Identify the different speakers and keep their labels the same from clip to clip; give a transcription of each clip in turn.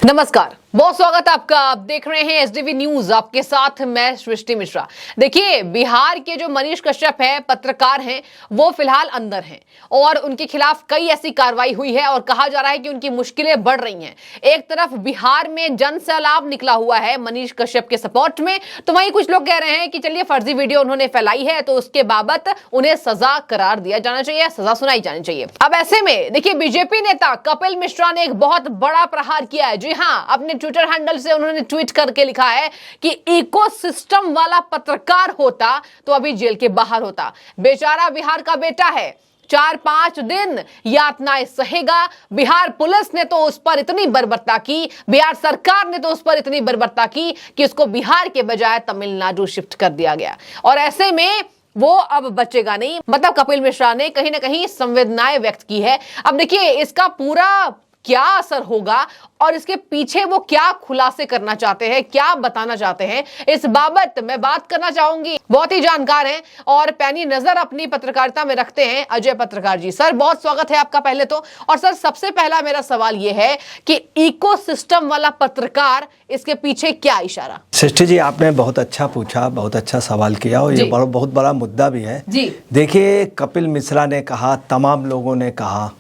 Speaker 1: नमस्कार, बहुत स्वागत है आपका। आप देख रहे हैं एसडीवी न्यूज, आपके साथ मैं सृष्टि मिश्रा। देखिए, बिहार के जो मनीष कश्यप है, पत्रकार हैं, वो फिलहाल अंदर हैं और उनके खिलाफ कई ऐसी कार्रवाई हुई है और कहा जा रहा है कि उनकी मुश्किलें बढ़ रही हैं। एक तरफ बिहार में जन सैलाब निकला हुआ है मनीष कश्यप के सपोर्ट में, तो वहीं कुछ लोग कह रहे हैं कि चलिए फर्जी वीडियो उन्होंने फैलाई है तो उसके बाबत उन्हें सजा करार दिया जाना चाहिए, सजा सुनाई जानी चाहिए। अब ऐसे में देखिए, बीजेपी नेता कपिल मिश्रा ने एक बहुत बड़ा प्रहार किया है। जी हाँ, अपने ट्विटर हैंडल से उन्होंने ट्वीट करके लिखा है कि इकोसिस्टम वाला पत्रकार होता तो अभी जेल के बाहर होता। बेचारा बिहार का बेटा है, 4-5 दिन यातनाएं सहेगा। बिहार पुलिस ने तो उस पर इतनी बर्बरता की, बिहार सरकार ने तो उस पर इतनी बर्बरता की कि उसको बिहार के बजाय तमिलनाडु शिफ्ट कर दिया गया और ऐसे में वो अब बचेगा नहीं। मतलब कपिल मिश्रा ने कहीं ना कहीं संवेदनाएं व्यक्त की है। अब देखिए, इसका पूरा क्या असर होगा और इसके पीछे वो क्या खुलासे करना चाहते हैं, क्या बताना चाहते हैं, इस बाबत मैं बात करना चाहूंगी। बहुत ही जानकार हैं और पैनी नजर अपनी पत्रकारिता में रखते हैं अजय पत्रकार जी। सर, बहुत स्वागत है आपका पहले तो। और सर, सबसे पहला मेरा सवाल ये है कि इकोसिस्टम वाला पत्रकार, इसके पीछे क्या इशारा?
Speaker 2: सृष्टि जी, आपने बहुत अच्छा पूछा, बहुत अच्छा सवाल किया और ये बहुत बड़ा मुद्दा भी है
Speaker 1: जी।
Speaker 2: देखिए, कपिल मिश्रा ने कहा, तमाम लोगों ने कहा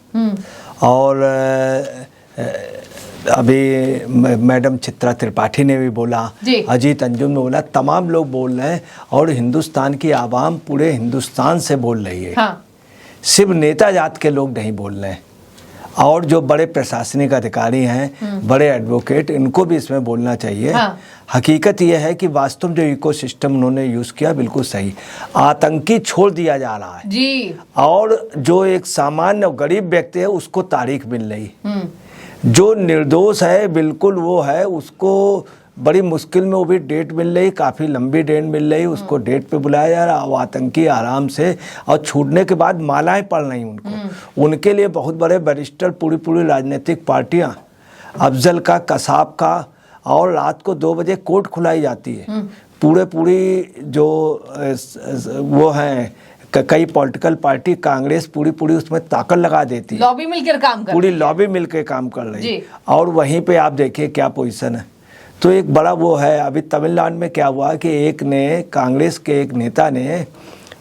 Speaker 2: और अभी मैडम चित्रा त्रिपाठी ने भी बोला, अजीत अंजुम ने बोला, तमाम लोग बोल रहे हैं और हिंदुस्तान की आवाम पूरे हिंदुस्तान से बोल रही है। हाँ। सिर्फ नेता जात के लोग नहीं बोल रहे हैं और जो बड़े प्रशासनिक अधिकारी हैं, बड़े एडवोकेट, इनको भी इसमें बोलना चाहिए। हाँ। हकीकत यह है कि वास्तव में जो इकोसिस्टम उन्होंने यूज़ किया बिल्कुल सही। आतंकी छोड़ दिया जा रहा है जी। और जो एक सामान्य गरीब व्यक्ति है उसको तारीख मिल रही, जो निर्दोष है बिल्कुल वो है, उसको बड़ी मुश्किल में वो भी डेट मिल रही, काफ़ी लंबी डेट मिल रही, उसको डेट पे बुलाया जा रहा। वो आतंकी आराम से, और छूटने के बाद मालाएं पड़ रही उनको। उनके लिए बहुत बड़े बैरिस्टर, पूरी राजनीतिक पार्टियां, अफजल का, कसाब का, और रात को 2 बजे कोर्ट खुलाई जाती है। पूरी जो वो हैं कई पॉलिटिकल पार्टी, कांग्रेस पूरी उसमें ताकत लगा देती है,
Speaker 1: लॉबी मिलकर काम कर,
Speaker 2: पूरी लॉबी मिलकर काम कर रही है। और वहीं पे आप देखिए क्या पोजीशन है। तो एक बड़ा वो है। अभी तमिलनाडु में क्या हुआ कि कांग्रेस के एक नेता ने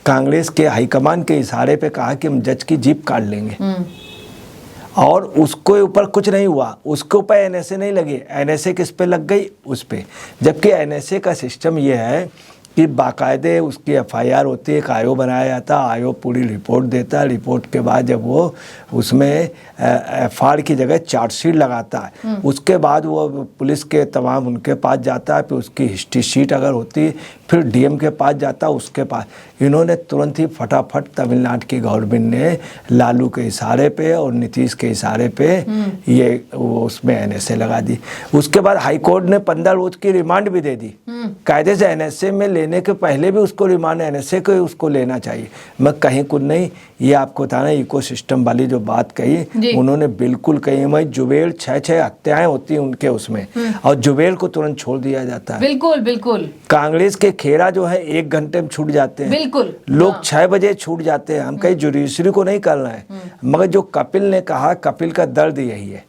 Speaker 2: कांग्रेस के हाईकमान के इशारे पे कहा कि हम जज की जीप काट लेंगे और उसके ऊपर कुछ नहीं हुआ, उसके ऊपर एनएसए नहीं लगी। एनएसए किस पे लग गई? उस पे। जबकि एनएसए का सिस्टम ये है कि बाकायदे उसकी एफआईआर होती है, एक आयोग बनाया जाता है, आयोग पूरी रिपोर्ट देता है, रिपोर्ट के बाद जब वो उसमें एफआईआर की जगह चार्जशीट लगाता है, उसके बाद वो पुलिस के तमाम उनके पास जाता है, फिर उसकी हिस्ट्री शीट अगर होती है फिर डीएम के पास जाता है, उसके पास। इन्होंने तुरंत ही फटाफट तमिलनाडु की गवर्नमेंट ने लालू के इशारे पे और नीतीश के इशारे पे ये उसमें एनएसए लगा दी। उसके बाद हाईकोर्ट ने 15 रोज की रिमांड भी दे दी। कायदे से एनएसए में लेने के पहले भी उसको रिमांड, एनएसए को उसको लेना चाहिए। मैं कहीं कुछ नहीं, ये आपको बताना, इकोसिस्टम वाली जो बात कही उन्होंने बिल्कुल कही। मैं जुबेल 6 हत्याएं होती हैं उनके उसमें, और जुबेल को तुरंत छोड़ दिया जाता है। बिल्कुल। कांग्रेस के खेरा जो है 1 घंटे में छूट जाते हैं, बिल्कुल। लोग 6 बजे छूट जाते हैं। हम कहीं जुडिशरी को नहीं कर रहे हैं, मगर जो कपिल ने कहा, कपिल का दर्द यही है।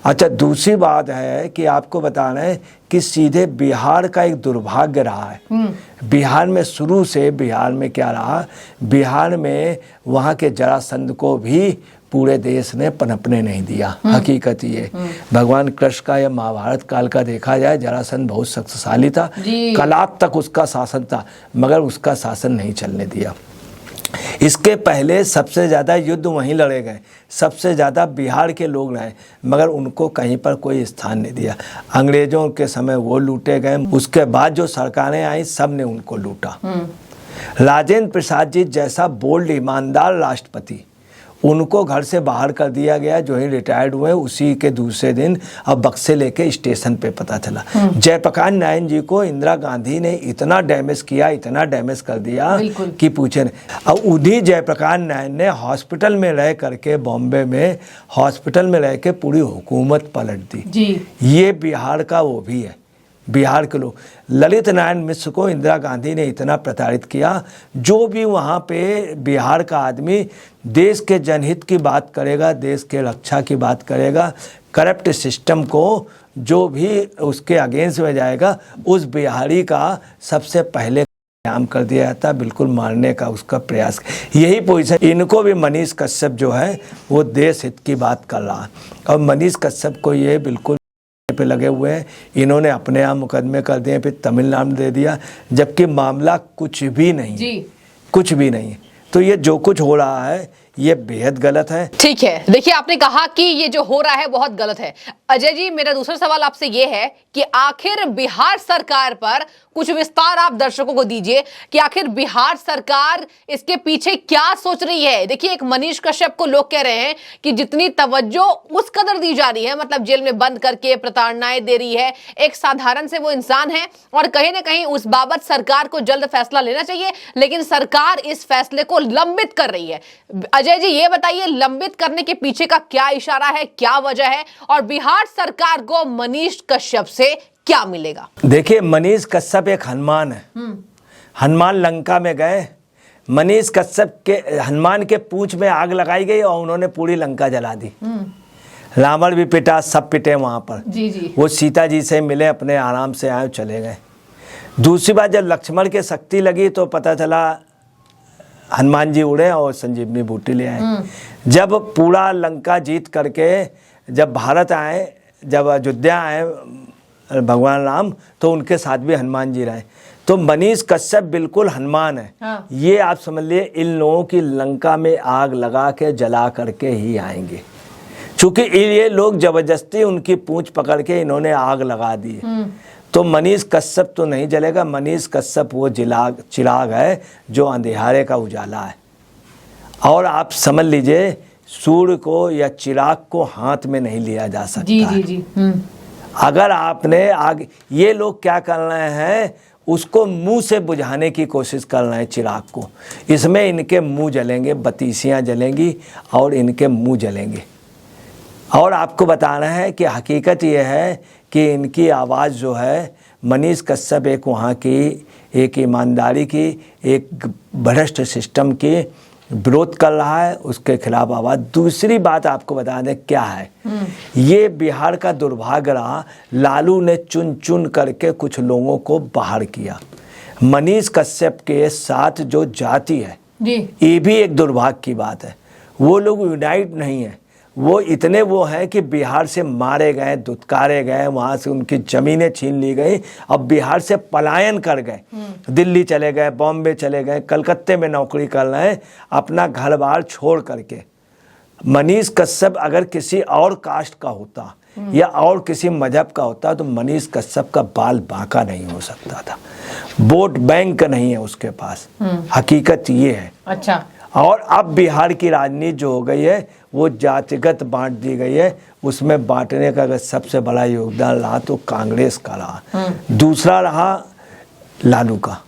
Speaker 2: अच्छा, दूसरी बात है कि आपको बताना है कि सीधे बिहार का एक दुर्भाग्य रहा है। बिहार में शुरू से बिहार में क्या रहा, बिहार में वहाँ के जरासंध को भी पूरे देश ने पनपने नहीं दिया। हकीकत ये भगवान कृष्ण का या महाभारत काल का देखा जाए, जरासंध बहुत शक्तिशाली था, कलात तक उसका शासन था, मगर उसका शासन नहीं चलने दिया। इसके पहले सबसे ज़्यादा युद्ध वहीं लड़े गए, सबसे ज़्यादा बिहार के लोग रहे, मगर उनको कहीं पर कोई स्थान नहीं दिया। अंग्रेज़ों के समय वो लूटे गए, उसके बाद जो सरकारें आई सब ने उनको लूटा। राजेंद्र प्रसाद जी जैसा बोल्ड ईमानदार राष्ट्रपति, उनको घर से बाहर कर दिया गया। जो ही रिटायर्ड हुए उसी के दूसरे दिन अब बक्से लेके स्टेशन पे पता चला। जयप्रकाश नारायण जी को इंदिरा गांधी ने इतना डैमेज किया, इतना डैमेज कर दिया कि पूछे नहीं। अब उन्हीं जयप्रकाश नारायण ने हॉस्पिटल में रह करके, बॉम्बे में हॉस्पिटल में रह के पूरी हुकूमत पलट दी। ये बिहार का वो भी है। बिहार के लोग, ललित नारायण मिश्र को इंदिरा गांधी ने इतना प्रताड़ित किया। जो भी वहाँ पे बिहार का आदमी देश के जनहित की बात करेगा, देश के रक्षा की बात करेगा, करप्ट सिस्टम को जो भी उसके अगेंस्ट में जाएगा उस बिहारी का सबसे पहले काम कर दिया जाता है, बिल्कुल मारने का उसका प्रयास। यही पोजीशन इनको भी मनीष कश्यप जो है वो देश हित की बात कर रहा है, और मनीष कश्यप को ये बिल्कुल पे लगे हुए हैं। इन्होंने अपने यहाँ मुकदमे कर दिए, फिर तमिलनाडु में दे दिया, जबकि मामला कुछ भी नहीं जी, कुछ भी नहीं। तो ये जो कुछ हो रहा है ये बेहद गलत है।
Speaker 1: ठीक है, देखिए आपने कहा कि ये जो हो रहा है बहुत गलत है। अजय जी, मेरा दूसरा सवाल आपसे ये है कि आखिर बिहार सरकार पर कुछ विस्तार आप दर्शकों को दीजिए कि आखिर बिहार सरकार इसके पीछे क्या सोच रही है। देखिए, एक मनीष कश्यप को लोग कह रहे हैं कि जितनी तवज्जो उस कदर दी जा रही है, मतलब जेल में बंद करके प्रताड़नाएं दे रही है, एक साधारण से वो इंसान है, और कहीं ना कहीं उस बाबत सरकार को जल्द फैसला लेना चाहिए, लेकिन सरकार इस फैसले को लंबित कर रही है। अजय जी, ये बताइए, लंबित करने के पीछे का क्या इशारा है, क्या वजह है, और बिहार सरकार को मनीष कश्यप से क्या मिलेगा?
Speaker 2: देखिए, मनीष कश्यप एक हनुमान है। हनुमान लंका में गए, मनीष कश्यप के हनुमान के पूंछ में आग लगाई गई और उन्होंने पूरी लंका जला दी। रावण भी पिटा, सब पिटे वहां पर। जी। वो सीता जी से मिले, अपने आराम से आए, चले गए। दूसरी बात, जब लक्ष्मण के शक्ति लगी तो पता चला हनुमान जी उड़े और संजीवनी बूटी ले आए। जब पूरा लंका जीत करके जब भारत आए, जब अयोध्या आए भगवान राम, तो उनके साथ भी हनुमान जी रहे। तो मनीष कश्यप बिल्कुल हनुमान है। हाँ। ये आप समझ लिए, इन लोगों की लंका में आग लगा के जला करके ही आएंगे, क्योंकि ये लोग जबरदस्ती उनकी पूंछ पकड़ के इन्होंने आग लगा दी। तो मनीष कश्यप तो नहीं जलेगा। मनीष कश्यप वो चिराग है जो अंधेरे का उजाला है। और आप समझ लीजिए, सूर्य को या चिराग को हाथ में नहीं लिया जा सकता। जी। अगर आपने आग, ये लोग क्या कर रहे हैं, उसको मुंह से बुझाने की कोशिश कर रहे हैं चिराग को। इसमें इनके मुंह जलेंगे, बत्तीसियां जलेंगी और इनके मुंह जलेंगे। और आपको बता रहे हैं कि हकीकत ये है कि इनकी आवाज़ जो है, मनीष कश्यप एक वहाँ की एक ईमानदारी की, एक भ्रष्ट सिस्टम की विरोध कर रहा है, उसके खिलाफ आवाज़। दूसरी बात आपको बता दें क्या है, ये बिहार का दुर्भाग्य रहा, लालू ने चुन चुन करके कुछ लोगों को बाहर किया। मनीष कश्यप के साथ जो जाति है, ये भी एक दुर्भाग्य की बात है। वो लोग यूनाइट नहीं है, वो इतने वो हैं कि बिहार से मारे गए, दुत्कारे गए, वहाँ से उनकी ज़मीनें छीन ली गई, अब बिहार से पलायन कर गए, दिल्ली चले गए, बॉम्बे चले गए, कलकत्ते में नौकरी कर रहे हैं, अपना घर बार छोड़ करके। मनीष कश्यप अगर किसी और कास्ट का होता या और किसी मजहब का होता तो मनीष कश्यप का बाल बांका नहीं हो सकता था। वोट बैंक नहीं है उसके पास, हकीकत ये है। अच्छा। और अब बिहार की राजनीति जो हो गई है वो जातिगत बांट दी गई है। उसमें बांटने का अगर सबसे बड़ा योगदान रहा तो कांग्रेस का रहा, दूसरा रहा लालू का।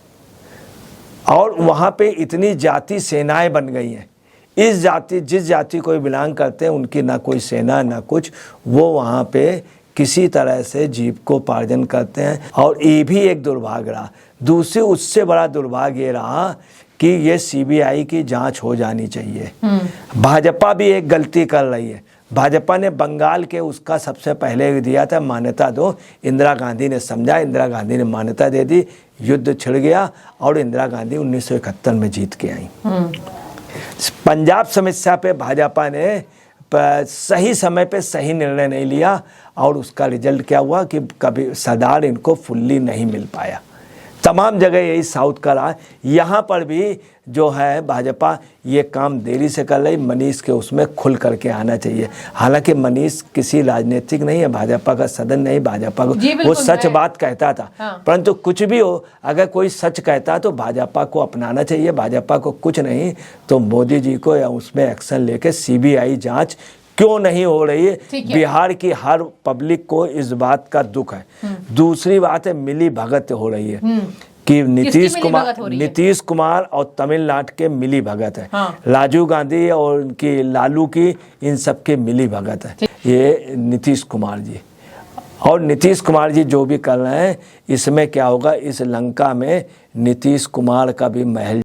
Speaker 2: और वहाँ पे इतनी जाति सेनाएं बन गई हैं। इस जाति, जिस जाति को बिलोंग करते हैं, उनकी ना कोई सेना ना कुछ, वो वहाँ पे किसी तरह से जीविकोपार्जन करते हैं। और ये भी एक दुर्भाग्य रहा। दूसरी, उससे बड़ा दुर्भाग्य ये रहा कि ये सीबीआई की जांच हो जानी चाहिए। भाजपा भी एक गलती कर रही है। भाजपा ने बंगाल के उसका सबसे पहले दिया था मान्यता दो, इंदिरा गांधी ने समझा, इंदिरा गांधी ने मान्यता दे दी, युद्ध छिड़ गया और इंदिरा गांधी 1971 में जीत के आई। पंजाब समस्या पे भाजपा ने सही समय पे सही निर्णय नहीं लिया और उसका रिजल्ट क्या हुआ कि कभी सरदार इनको फुल्ली नहीं मिल पाया। तमाम जगह यही साउथ का रहा। यहाँ पर भी जो है भाजपा ये काम देरी से कर रही। मनीष के उसमें खुल करके आना चाहिए। हालांकि मनीष किसी राजनीतिक नहीं है, भाजपा का सदन नहीं, भाजपा को वो सच बात कहता था। हाँ। परंतु कुछ भी हो, अगर कोई सच कहता तो भाजपा को अपनाना चाहिए। भाजपा को कुछ नहीं तो मोदी जी को या उसमें एक्शन लेके सीबीआई जांच क्यों नहीं हो रही है? बिहार की हर पब्लिक को इस बात का दुख है। दूसरी बात है, मिली भगत हो रही है कि नीतीश कुमार और तमिलनाडु के मिली भगत है। हाँ। राजीव गांधी और उनकी लालू की, इन सब के मिली भगत है ये नीतीश कुमार जी। और नीतीश कुमार जी जो भी कर रहे हैं, इसमें क्या होगा, इस लंका में नीतीश कुमार का भी महल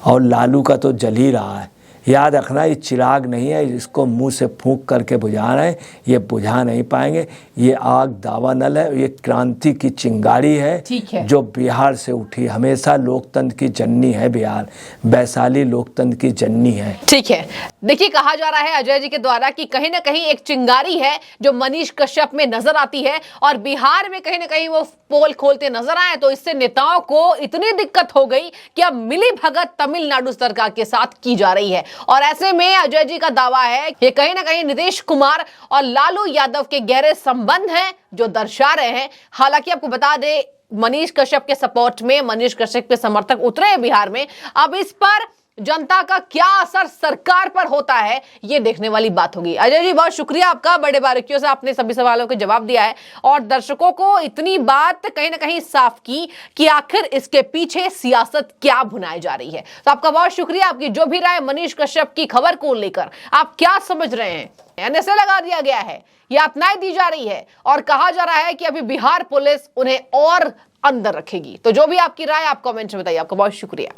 Speaker 2: और लालू का तो जल ही रहा है। याद रखना, ये चिराग नहीं है, इसको मुंह से फूंक करके बुझा रहे हैं, ये बुझा नहीं पाएंगे। ये आग दावानल है, ये क्रांति की चिंगारी है,
Speaker 1: ठीक है,
Speaker 2: जो बिहार से उठी। हमेशा लोकतंत्र की जननी है बिहार, वैशाली लोकतंत्र की जननी है।
Speaker 1: ठीक है, देखिए कहा जा रहा है अजय जी के द्वारा कि कहीं ना कहीं एक चिंगारी है जो मनीष कश्यप में नजर आती है, और बिहार में कहीं ना कहीं वो पोल खोलते नजर आए, तो इससे नेताओं को इतनी दिक्कत हो गई कि अब मिली भगत तमिलनाडु सरकार के साथ की जा रही है। और ऐसे में अजय जी का दावा है कि कहीं ना कहीं नीतीश कुमार और लालू यादव के गहरे संबंध हैं जो दर्शा रहे हैं। हालांकि आपको बता दें, मनीष कश्यप के सपोर्ट में, मनीष कश्यप के समर्थक उतरे हैं बिहार में। अब इस पर जनता का क्या असर सरकार पर होता है, ये देखने वाली बात होगी। अजय जी, बहुत शुक्रिया आपका, बड़े बारीकियों से आपने सभी सवालों के जवाब दिया है और दर्शकों को इतनी बात कहीं ना कहीं साफ की कि आखिर इसके पीछे सियासत क्या भुनाई जा रही है। तो आपका बहुत शुक्रिया। आपकी जो भी राय मनीष कश्यप की खबर को लेकर आप क्या समझ रहे हैं? एनएसए लगा दिया गया है, यातनाएं दी जा रही है और कहा जा रहा है कि अभी बिहार पुलिस उन्हें और अंदर रखेगी। तो जो भी आपकी राय आप कमेंट में बताइए। आपका बहुत शुक्रिया।